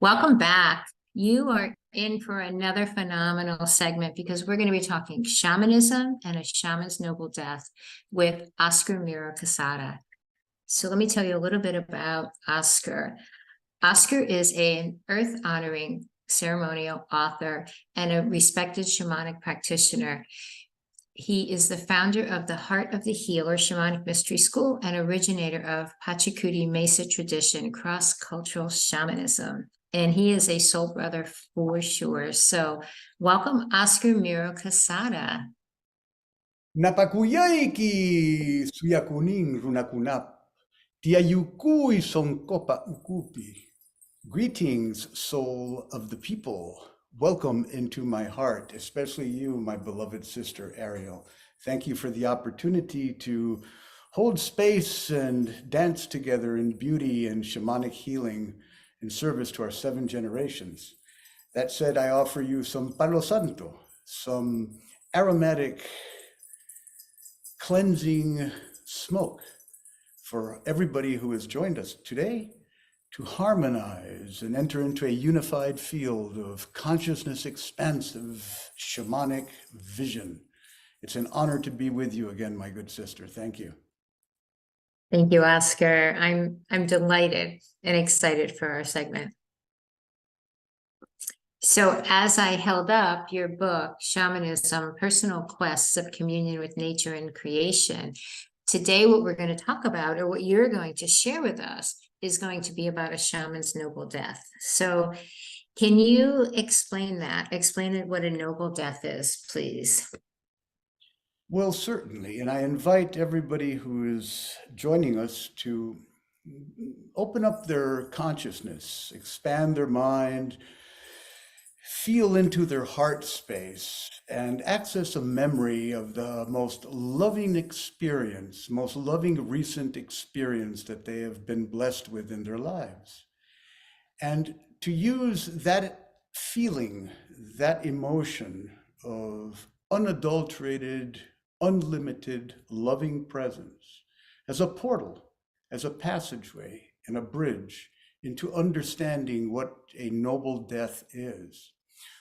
Welcome back. You are in for another phenomenal segment because we're going to be talking shamanism and a shaman's noble death with Oscar Miro Quesada. So let me tell you a little bit about Oscar. Oscar is an earth honoring ceremonial author and a respected shamanic practitioner. He is the founder of the Heart of the Healer Shamanic Mystery School and originator of Pachacuti Mesa tradition, cross-cultural shamanism. And he is a soul brother for sure. So welcome, Oscar Miro Quesada. Napakuyaiki suyakunin runakunap. Tiayukui sonkopa ukupi. Greetings, soul of the people. Welcome into my heart, especially you, my beloved sister Ariel. Thank you for the opportunity to hold space and dance together in beauty and shamanic healing in service to our 7 generations. That said, I offer you some Palo Santo, some aromatic cleansing smoke for everybody who has joined us today to harmonize and enter into a unified field of consciousness expansive shamanic vision. It's an honor to be with you again, my good sister. Thank you. Thank you, Oscar. I'm delighted and excited for our segment. So as I held up your book, Shamanism, Personal Quests of Communion with Nature and Creation, today what we're going to talk about, or what you're going to share with us, is going to be about a shaman's noble death. So can you explain that? Explain what a noble death is, please. Well, certainly. And I invite everybody who is joining us to open up their consciousness, expand their mind, feel into their heart space, and access a memory of the most loving experience, most loving recent experience that they have been blessed with in their lives. And to use that feeling, that emotion of unadulterated, unlimited, loving presence as a portal, as a passageway and a bridge into understanding what a noble death is.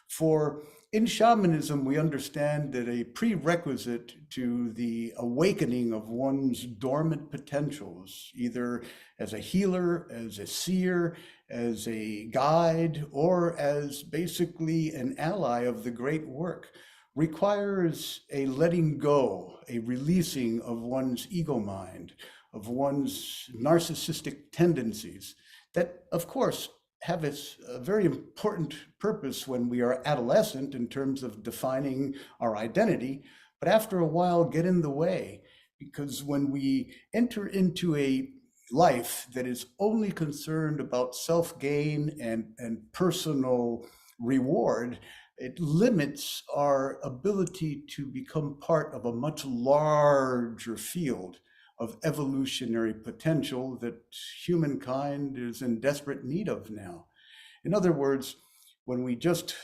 For in shamanism, we understand that a prerequisite to the awakening of one's dormant potentials, either as a healer, as a seer, as a guide, or as basically an ally of the great work, requires a letting go, a releasing of one's ego mind, of one's narcissistic tendencies that, of course, have a very important purpose when we are adolescent in terms of defining our identity, but after a while get in the way, because when we enter into a life that is only concerned about self-gain and personal reward, it limits our ability to become part of a much larger field of evolutionary potential that humankind is in desperate need of now. In other words, when we just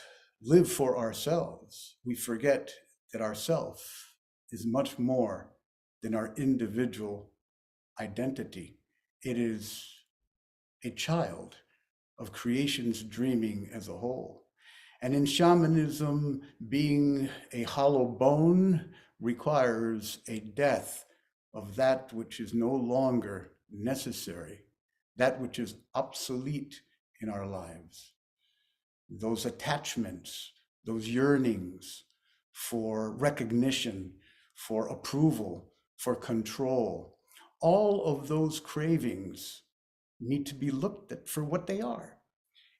live for ourselves, we forget that ourself is much more than our individual identity. It is a child of creation's dreaming as a whole. And in shamanism, being a hollow bone requires a death of that which is no longer necessary, that which is obsolete in our lives. Those attachments, those yearnings for recognition, for approval, for control, all of those cravings need to be looked at for what they are.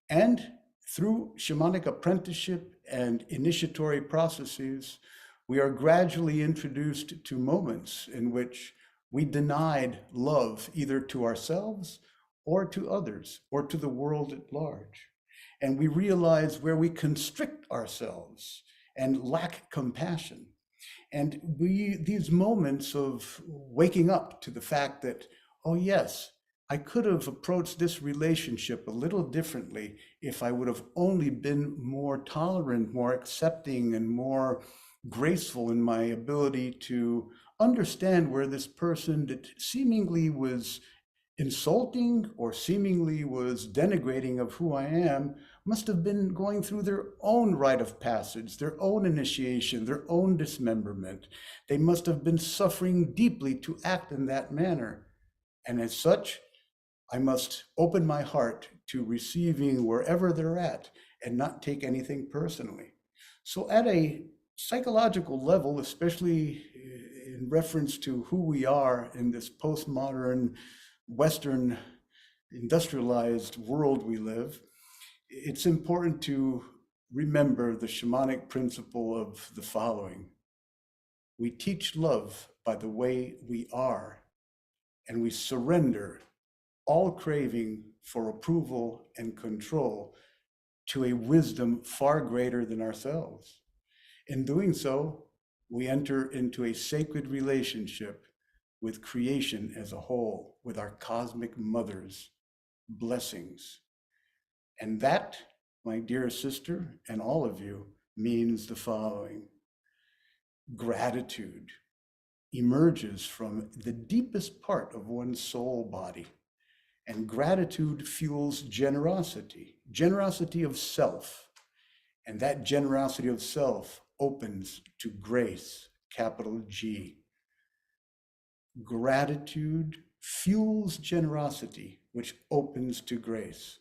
And through shamanic apprenticeship and initiatory processes, we are gradually introduced to moments in which we denied love either to ourselves or to others or to the world at large. And we realize where we constrict ourselves and lack compassion. And these moments of waking up to the fact that, oh yes, I could have approached this relationship a little differently if I would have only been more tolerant, more accepting, and more graceful in my ability to understand where this person that seemingly was insulting or seemingly was denigrating of who I am must have been going through their own rite of passage, their own initiation, their own dismemberment. They must have been suffering deeply to act in that manner. And as such, I must open my heart to receiving wherever they're at and not take anything personally. So at a psychological level, especially in reference to who we are in this postmodern, Western, industrialized world we live, it's important to remember the shamanic principle of the following. We teach love by the way we are, and we surrender all craving for approval and control to a wisdom far greater than ourselves. In doing so, we enter into a sacred relationship with creation as a whole, with our cosmic mother's blessings. And that, my dear sister, and all of you, means the following. Gratitude emerges from the deepest part of one's soul body. And gratitude fuels generosity, generosity of self. And that generosity of self opens to grace, capital G. Gratitude fuels generosity, which opens to grace.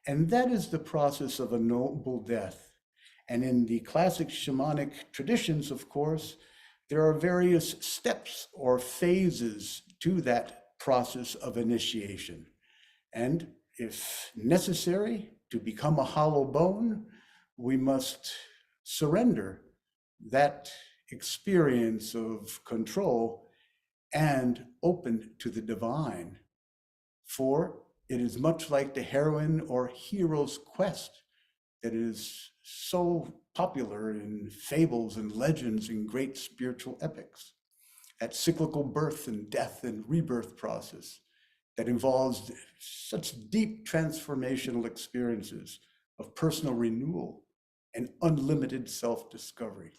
And that is the process of a noble death. And in the classic shamanic traditions, of course, there are various steps or phases to that process of initiation. And if necessary, to become a hollow bone, we must surrender that experience of control and open to the divine. For it is much like the heroine or hero's quest that is so popular in fables and legends and great spiritual epics. That cyclical birth and death and rebirth process that involves such deep transformational experiences of personal renewal and unlimited self-discovery.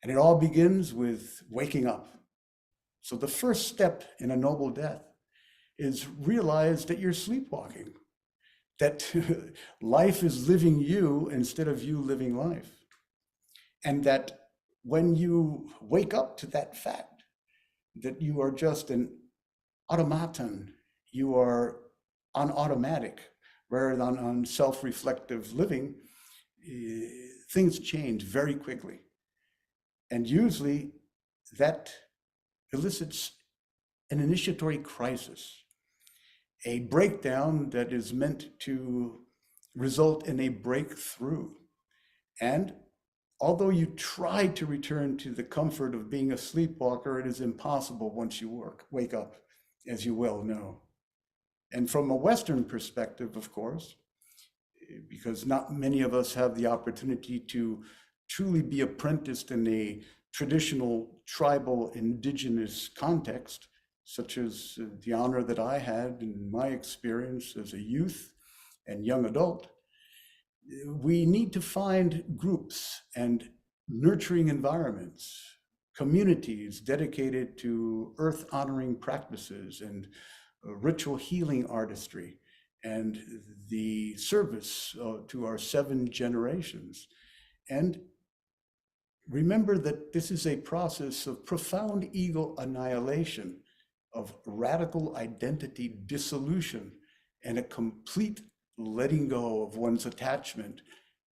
And it all begins with waking up. So the first step in a noble death is realize that you're sleepwalking, that life is living you instead of you living life. And that when you wake up to that fact, that you are just an automaton, you are on automatic rather than on self-reflective living, things change very quickly. And usually that elicits an initiatory crisis, a breakdown that is meant to result in a breakthrough. And although you try to return to the comfort of being a sleepwalker, it is impossible once you wake up, as you well know. And from a Western perspective, of course, because not many of us have the opportunity to truly be apprenticed in a traditional tribal indigenous context, such as the honor that I had in my experience as a youth and young adult, we need to find groups and nurturing environments, communities dedicated to earth honoring practices and ritual healing artistry and the service to our 7 generations. And remember that this is a process of profound ego annihilation, of radical identity dissolution, and a complete letting go of one's attachment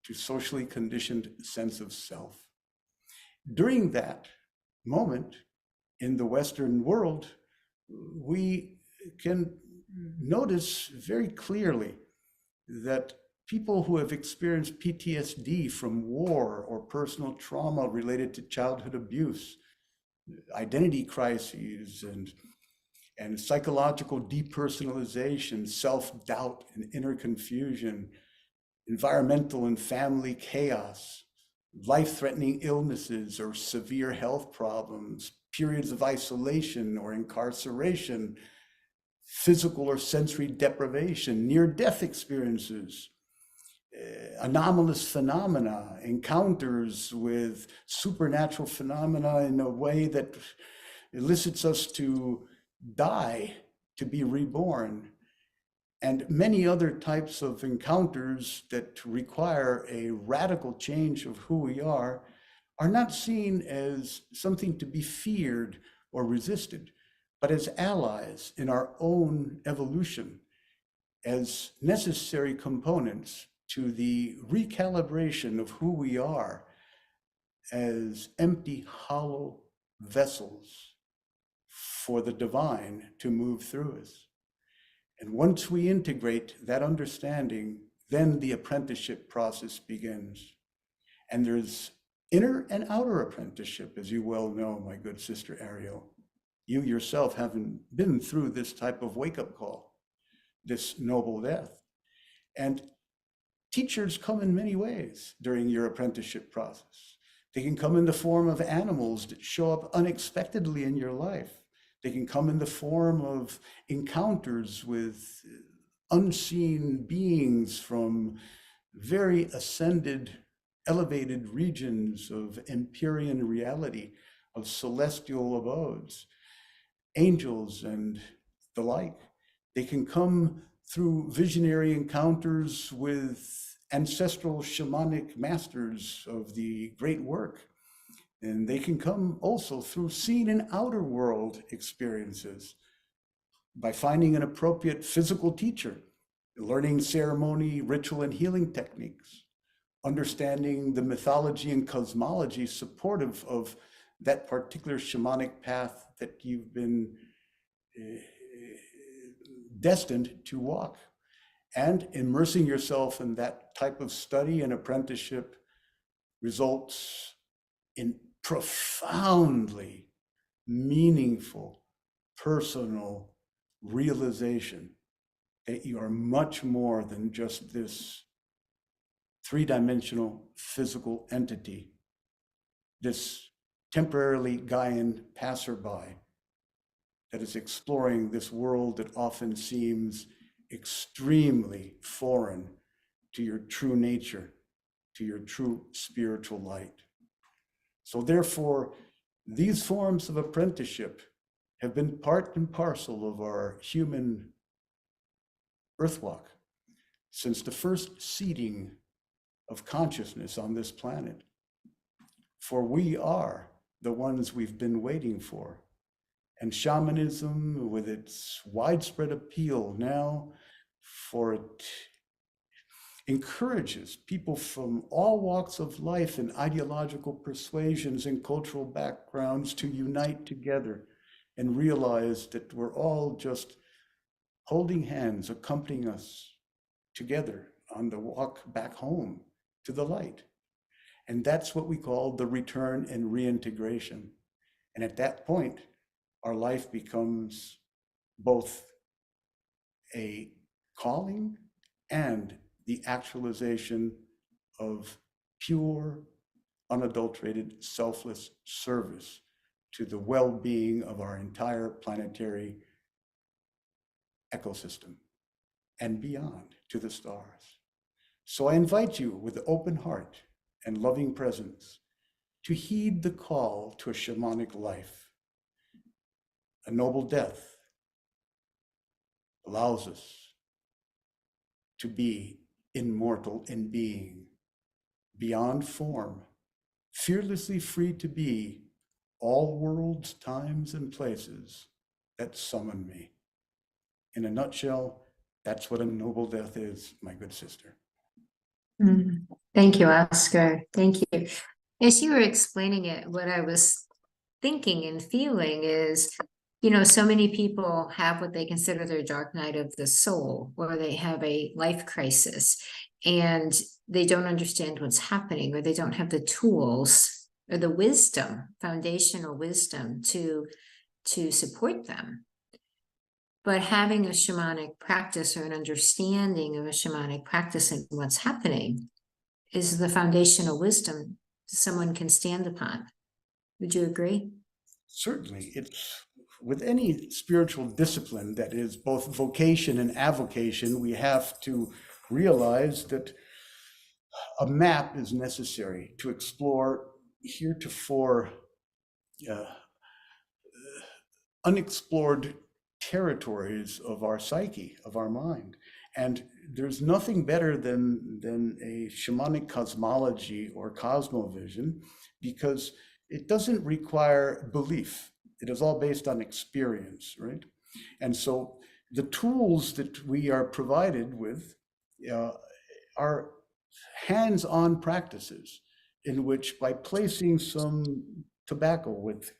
to socially conditioned sense of self. During that moment in the Western world, we can notice very clearly that people who have experienced PTSD from war or personal trauma related to childhood abuse, identity crises, and psychological depersonalization, self-doubt and inner confusion, environmental and family chaos, life-threatening illnesses or severe health problems, periods of isolation or incarceration, physical or sensory deprivation, near-death experiences, anomalous phenomena, encounters with supernatural phenomena in a way that elicits us to die to be reborn, and many other types of encounters that require a radical change of who we are not seen as something to be feared or resisted, but as allies in our own evolution, as necessary components to the recalibration of who we are as empty, hollow vessels for the divine to move through us. And once we integrate that understanding, then the apprenticeship process begins. And there's inner and outer apprenticeship, as you well know, my good sister Ariel. You yourself haven't been through this type of wake-up call, this noble death. And teachers come in many ways during your apprenticeship process. They can come in the form of animals that show up unexpectedly in your life. They can come in the form of encounters with unseen beings from very ascended, elevated regions of Empyrean reality, of celestial abodes, angels and the like. They can come through visionary encounters with ancestral shamanic masters of the great work. And they can come also through seen and outer world experiences by finding an appropriate physical teacher, learning ceremony, ritual, and healing techniques, understanding the mythology and cosmology supportive of that particular shamanic path that you've been destined to walk, and immersing yourself in that type of study and apprenticeship results in profoundly meaningful personal realization that you are much more than just this three-dimensional physical entity, this temporarily Gaian passerby that is exploring this world that often seems extremely foreign to your true nature, to your true spiritual light. So therefore, these forms of apprenticeship have been part and parcel of our human earthwalk since the first seeding of consciousness on this planet. For we are the ones we've been waiting for. And shamanism, with its widespread appeal now, for it encourages people from all walks of life and ideological persuasions and cultural backgrounds to unite together and realize that we're all just holding hands, accompanying us together on the walk back home to the light. And that's what we call the return and reintegration. And at that point, our life becomes both a calling and the actualization of pure, unadulterated, selfless service to the well-being of our entire planetary ecosystem and beyond to the stars. So I invite you with an open heart and loving presence to heed the call to a shamanic life. A noble death allows us to be immortal in being, beyond form, fearlessly free to be all worlds, times, and places that summon me. In a nutshell, that's what a noble death is, my good sister. Thank you, Oscar. Thank you. As you were explaining it, what I was thinking and feeling is, so many people have what they consider their dark night of the soul, or they have a life crisis and they don't understand what's happening, or they don't have the tools or the wisdom, foundational wisdom to support them. But having a shamanic practice or an understanding of a shamanic practice and what's happening is the foundational wisdom someone can stand upon. Would you agree? Certainly. It's with any spiritual discipline that is both vocation and avocation, we have to realize that a map is necessary to explore heretofore unexplored territories of our psyche, of our mind. And there's nothing better than a shamanic cosmology or cosmovision, because it doesn't require belief. It is all based on experience, right? And so the tools that we are provided with uh, are hands-on practices in which, by placing some tobacco with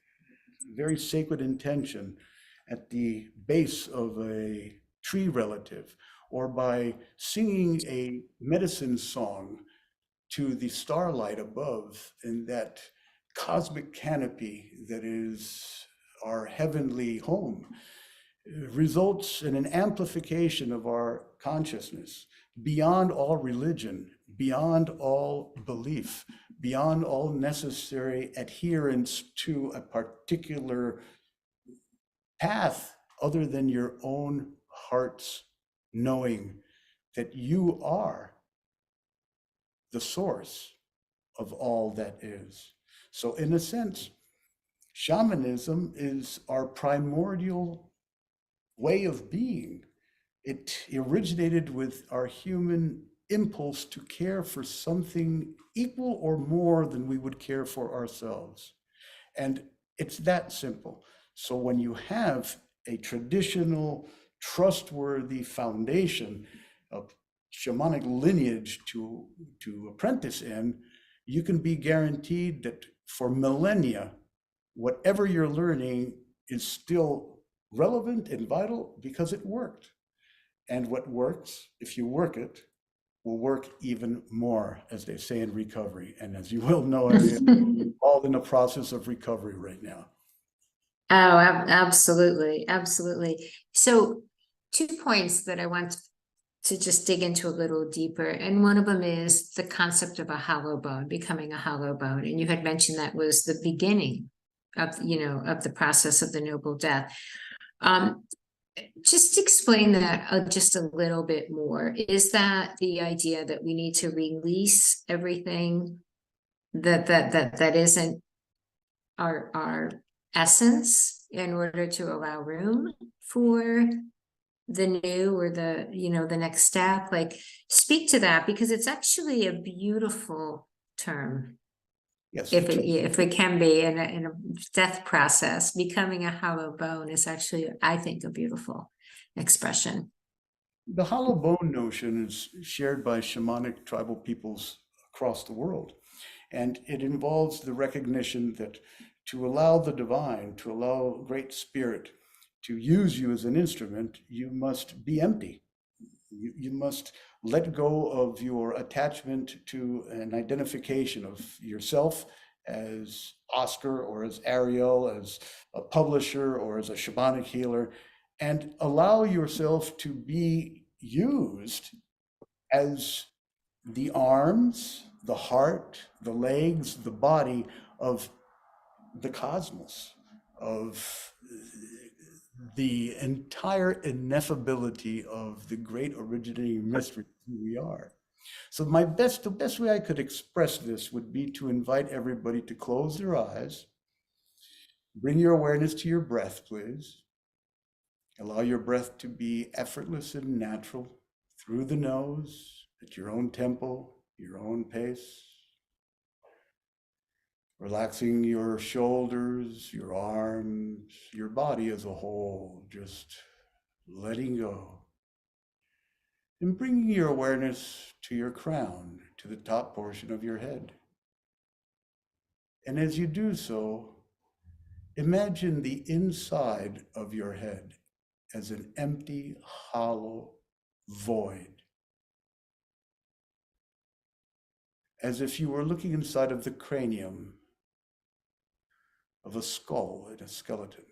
very sacred intention at the base of a tree relative, or by singing a medicine song to the starlight above in that cosmic canopy that is our heavenly home, results in an amplification of our consciousness beyond all religion, beyond all belief, beyond all necessary adherence to a particular path other than your own heart's knowing that you are the source of all that is. So, in a sense, shamanism is our primordial way of being. It originated with our human impulse to care for something equal or more than we would care for ourselves. And it's that simple. So when you have a traditional, trustworthy foundation of shamanic lineage to apprentice in, you can be guaranteed that for millennia, whatever you're learning is still relevant and vital because it worked. And what works, if you work it, will work even more, as they say in recovery. And as you well know, I'm all in the process of recovery right now. Oh, absolutely, absolutely. So, 2 points that I want to just dig into a little deeper, and one of them is the concept of a hollow bone, becoming a hollow bone. And you had mentioned that was the beginning of, of the process of the noble death. Just explain that just a little bit more. Is that the idea that we need to release everything that isn't our essence in order to allow room for the new, or the next step? Like, speak to that, because it's actually a beautiful term. Yes. If it can be in a death process, becoming a hollow bone is actually, I think, a beautiful expression. The hollow bone notion is shared by shamanic tribal peoples across the world. And it involves the recognition that to allow the divine, to allow Great Spirit to use you as an instrument, you must be empty. You must let go of your attachment to an identification of yourself as Oscar or as Ariel, as a publisher or as a shamanic healer, and allow yourself to be used as the arms, the heart, the legs, the body of the cosmos, of the entire ineffability of the great originating mystery who we are. So the best way I could express this would be to invite everybody to close their eyes, bring your awareness to your breath, please. Allow your breath to be effortless and natural through the nose at your own tempo, your own pace. Relaxing your shoulders, your arms, your body as a whole, just letting go. And bringing your awareness to your crown, to the top portion of your head. And as you do so, imagine the inside of your head as an empty, hollow void. As if you were looking inside of the cranium of a skull and a skeleton.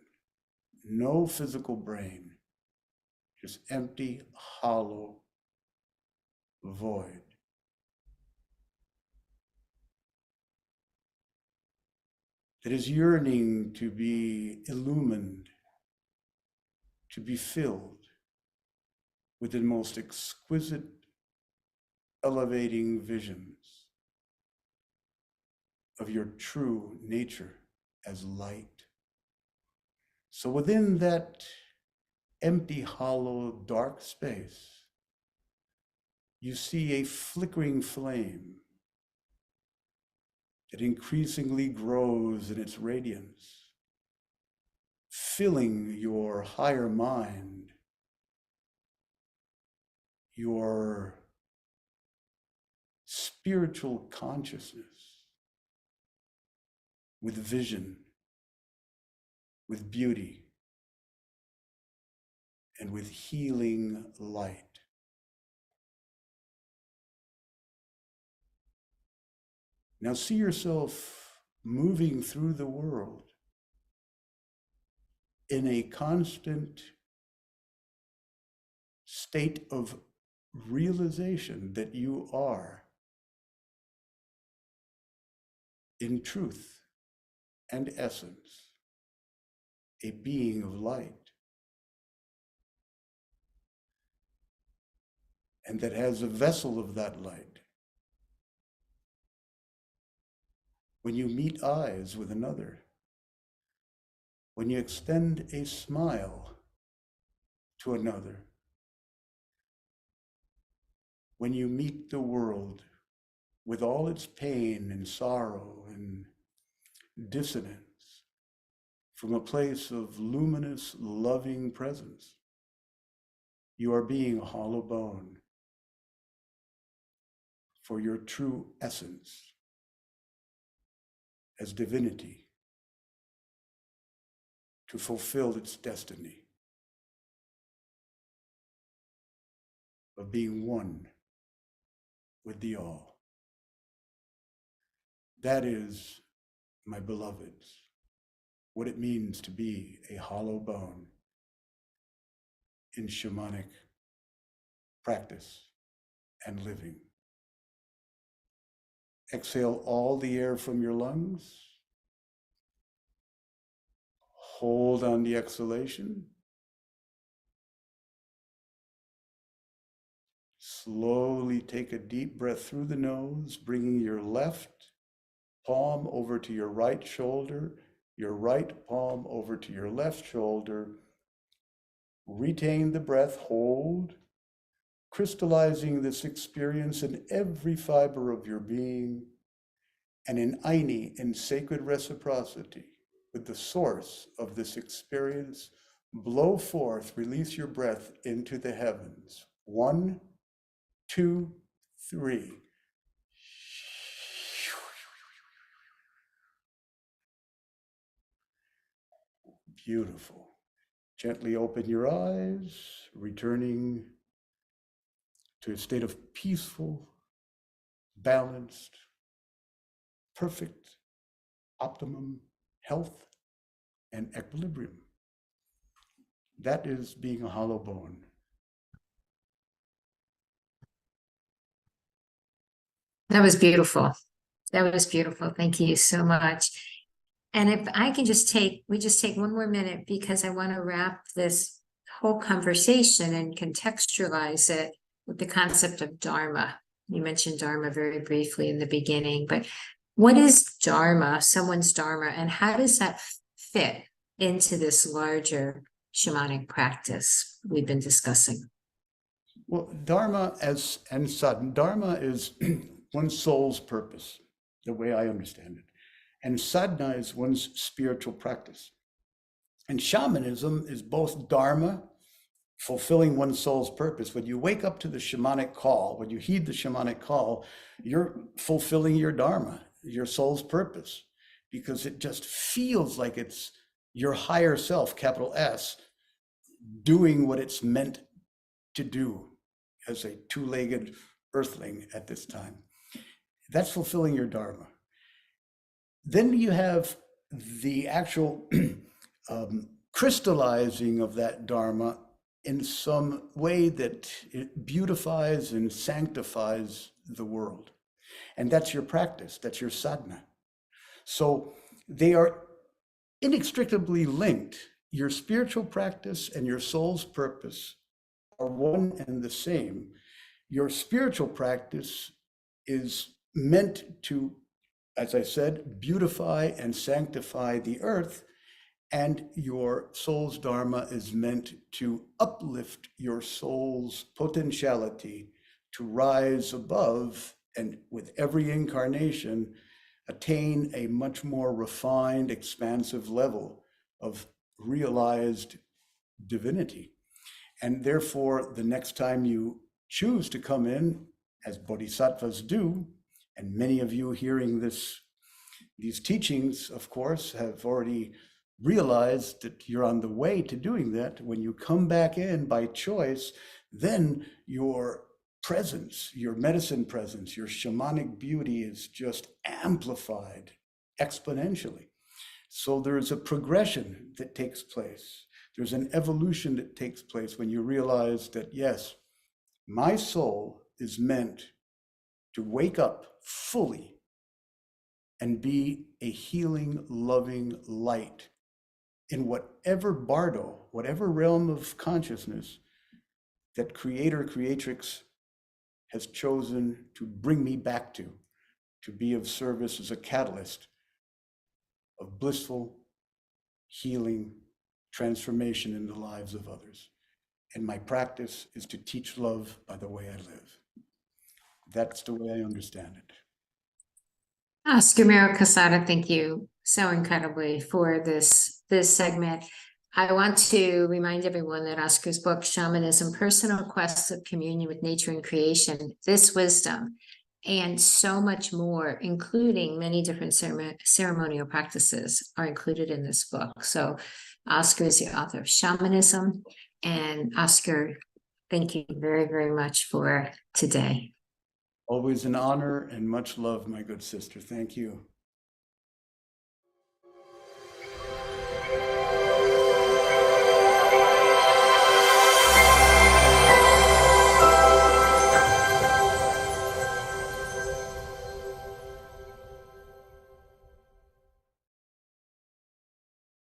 No physical brain, just empty, hollow void. That is yearning to be illumined, to be filled with the most exquisite, elevating visions of your true nature as light. So within that empty, hollow, dark space, you see a flickering flame that increasingly grows in its radiance, filling your higher mind, your spiritual consciousness with vision, with beauty, and with healing light. Now see yourself moving through the world in a constant state of realization that you are, in truth and essence, a being of light, and that has a vessel of that light. When you meet eyes with another, when you extend a smile to another, when you meet the world with all its pain and sorrow and dissonance from a place of luminous, loving presence, you are being a hollow bone for your true essence as divinity to fulfill its destiny of being one with the all. That is, my beloveds, what it means to be a hollow bone in shamanic practice and living. Exhale all the air from your lungs. Hold on the exhalation. Slowly take a deep breath through the nose, bringing your left palm over to your right shoulder, your right palm over to your left shoulder. Retain the breath, hold, crystallizing this experience in every fiber of your being, and in Aini, in sacred reciprocity with the source of this experience, blow forth, release your breath into the heavens. 1, 2, 3. Beautiful. Gently open your eyes, returning to a state of peaceful, balanced, perfect, optimum health and equilibrium. That is being a hollow bone. That was beautiful. That was beautiful. Thank you so much. And if I can we just take one more minute because I want to wrap this whole conversation and contextualize it with the concept of Dharma. You mentioned Dharma very briefly in the beginning, but what is Dharma, someone's Dharma, and how does that fit into this larger shamanic practice we've been discussing? Well, Dharma and sadhana, Dharma is one's soul's purpose, the way I understand it. And sadhana is one's spiritual practice. And shamanism is both Dharma, fulfilling one's soul's purpose. When you wake up to the shamanic call, when you heed the shamanic call, you're fulfilling your Dharma, your soul's purpose, because it just feels like it's your higher self, capital S, doing what it's meant to do as a two-legged earthling at this time. That's fulfilling your Dharma. Then you have the actual crystallizing of that Dharma in some way that it beautifies and sanctifies the world. And that's your practice, that's your sadhana. So they are inextricably linked. Your spiritual practice and your soul's purpose are one and the same. Your spiritual practice is meant to, as I said, beautify and sanctify the earth. And your soul's dharma is meant to uplift your soul's potentiality to rise above, and with every incarnation, attain a much more refined, expansive level of realized divinity. And therefore, the next time you choose to come in, as bodhisattvas do, and many of you hearing these teachings, of course, have already realized that you're on the way to doing that. When you come back in by choice, then your presence, your medicine presence, your shamanic beauty is just amplified exponentially. So there's a progression that takes place. There's an evolution that takes place when you realize that, yes, my soul is meant to wake up fully and be a healing, loving light in whatever bardo, whatever realm of consciousness that creator, creatrix has chosen to bring me back to be of service as a catalyst of blissful healing, transformation in the lives of others. And my practice is to teach love by the way I live. That's the way I understand it. Oscar Miro Quesada, thank you so incredibly for this segment. I want to remind everyone that Oscar's book, Shamanism, Personal Quests of Communion with Nature and Creation, this wisdom, and so much more, including many different ceremonial practices, are included in this book. So Oscar is the author of Shamanism. And Oscar, thank you very, very much for today. Always an honor and much love, my good sister. Thank you.